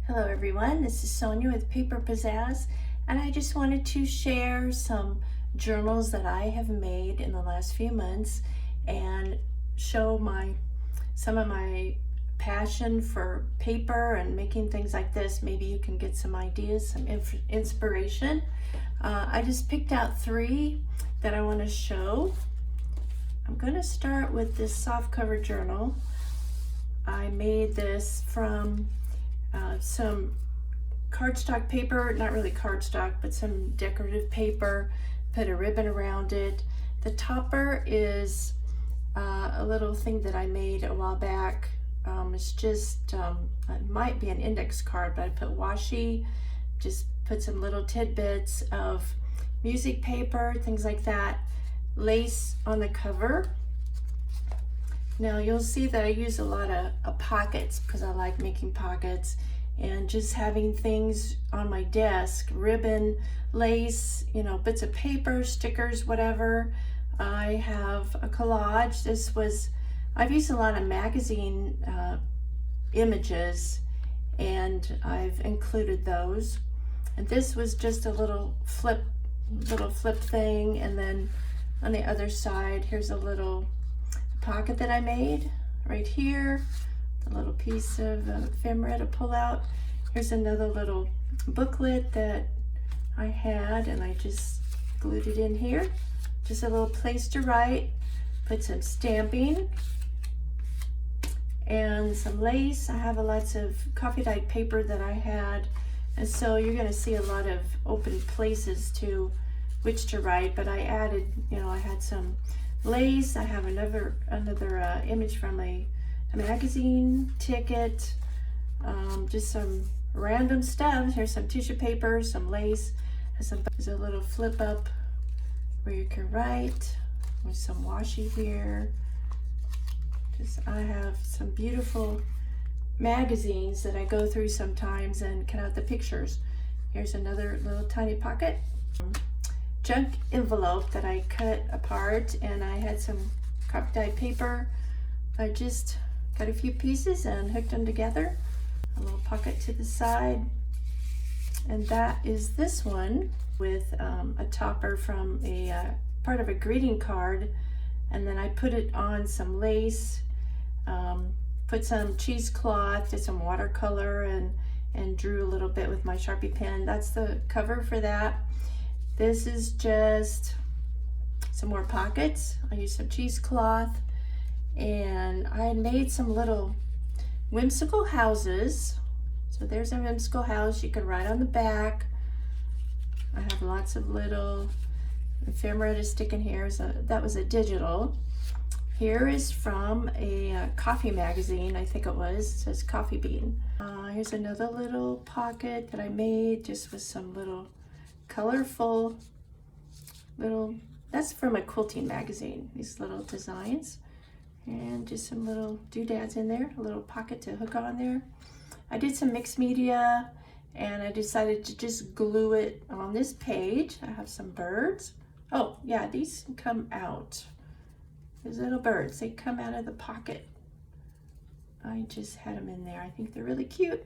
Hello everyone, this is Sonia with Paper Pizzazz, and I just wanted to share some journals that I have made in the last few months and show some of my passion for paper and making things like this. Maybe you can get some ideas, some inspiration. I just picked out three that I want to show. I'm going to start with this softcover journal. I made this from some cardstock paper, not really cardstock, but some decorative paper, put a ribbon around it. The topper is a little thing that I made a while back. It's just, it might be an index card, but I put washi, just put some little tidbits of music paper, things like that, lace on the cover. Now you'll see that I use a lot of pockets because I like making pockets, and just having things on my desk, ribbon, lace, bits of paper, stickers, whatever. I have a collage. I've used a lot of magazine images, and I've included those. And this was just a little flip thing, and then on the other side, here's a little pocket that I made right here. A little piece of ephemera to pull out. Here's another little booklet that I had, and I just glued it in here. Just a little place to write. Put some stamping and some lace. I have lots of coffee dyed paper that I had, and so you're going to see a lot of open places to which to write. But I added, I had some lace. I have another image from a magazine ticket, just some random stuff. Here's some tissue paper, some lace, there's a little flip up where you can write with some washi here. I have some beautiful magazines that I go through sometimes and cut out the pictures. Here's another little tiny pocket. Junk envelope that I cut apart, and I had some coffee dyed paper. I just got a few pieces and hooked them together. A little pocket to the side. And that is this one with a topper from a part of a greeting card. And then I put it on some lace, put some cheesecloth, did some watercolor, and drew a little bit with my Sharpie pen. That's the cover for that. This is just some more pockets. I used some cheesecloth, and I made some little whimsical houses. So there's a whimsical house you can write on the back. I have lots of little ephemera to stick in here. So that was a digital. Here is from a coffee magazine, I think it was. It says Coffee Bean. Here's another little pocket that I made just with some little colorful that's from a quilting magazine, these little designs. And just some little doodads in there, a little pocket to hook on there. I did some mixed media, and I decided to just glue it on this page. I have some birds. Oh yeah, these come out. These little birds, they come out of the pocket. I just had them in there. I think they're really cute.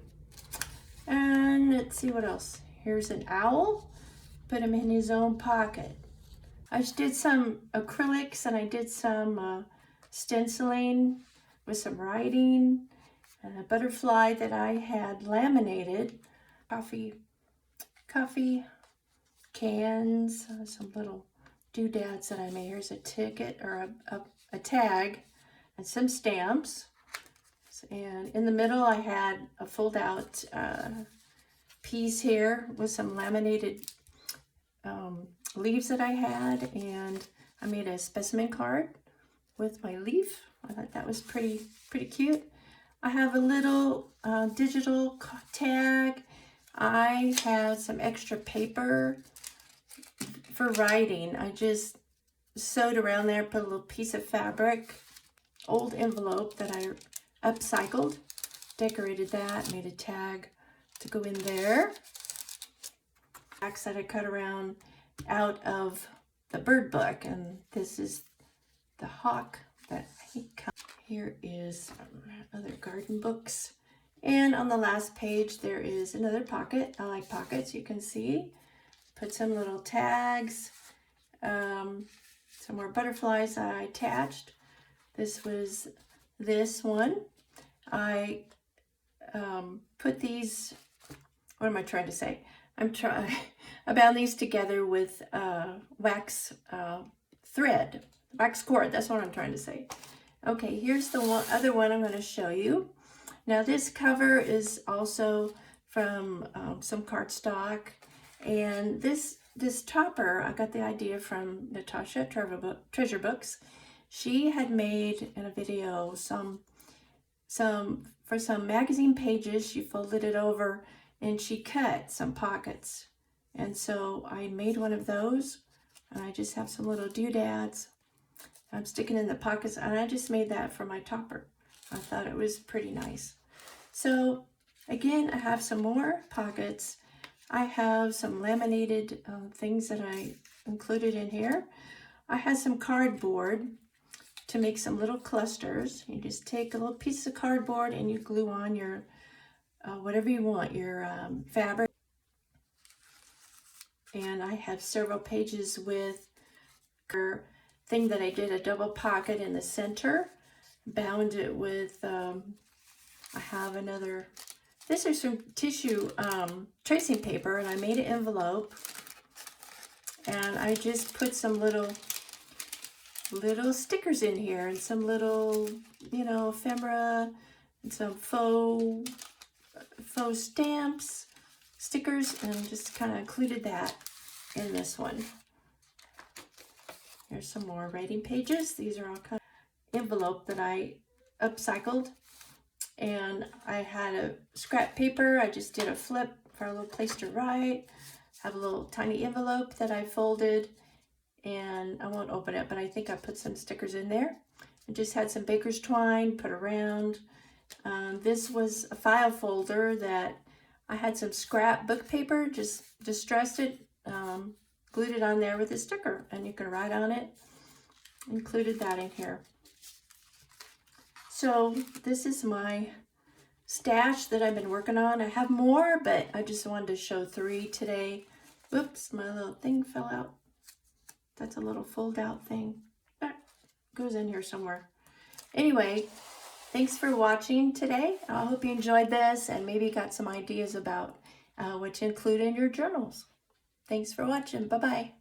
And let's see what else. Here's an owl. Put him in his own pocket. I just did some acrylics, and I did some stenciling with some writing, and a butterfly that I had laminated, coffee cans, some little doodads that I made. Here's a ticket or a tag and some stamps. And in the middle I had a fold out piece here with some laminated leaves that I had, and I made a specimen card with my leaf. I thought that was pretty cute. I have a little digital tag. I have some extra paper for writing. I just sewed around there, put a little piece of fabric, old envelope that I upcycled, decorated that, made a tag to go in there. Backs that I cut around out of the bird book, and this is the hawk that I think. Here is other garden books And on the last page, there is another pocket. I like pockets, you can see. Put some little tags, some more butterflies I attached. This was this one. I put these, what am I trying to say? I bound these together with wax thread, wax cord, that's what I'm trying to say. Okay, here's the other one I'm going to show you. Now this cover is also from some cardstock, and this topper, I got the idea from Natasha Treasure Books. She had made in a video for some magazine pages. She folded it over and she cut some pockets, and so I made one of those, and I just have some little doodads I'm sticking in the pockets, and I just made that for my topper. I thought it was pretty nice. So again, I have some more pockets. I have some laminated things that I included in here. I had some cardboard to make some little clusters. You just take a little piece of cardboard and you glue on your whatever you want, your fabric. And I have several pages with a thing that I did a double pocket in the center, bound it with I have another, this is some tissue tracing paper, and I made an envelope, and I just put some little stickers in here, and some little, you know, ephemera, and some faux stamps, stickers, and just kind of included that in this one. Here's some more writing pages. These are all kind of envelope that I upcycled. And I had a scrap paper. I just did a flip for a little place to write. Have a little tiny envelope that I folded, and I won't open it, but I think I put some stickers in there. I just had some baker's twine put around. This was a file folder that I had some scrap book paper, just distressed it, glued it on there with a sticker, and you can write on it. Included that in here. So this is my stash that I've been working on. I have more, but I just wanted to show 3 today. Whoops, my little thing fell out. That's a little fold out thing. That goes in here somewhere. Anyway, thanks for watching today. I hope you enjoyed this and maybe got some ideas about what to include in your journals. Thanks for watching. Bye-bye.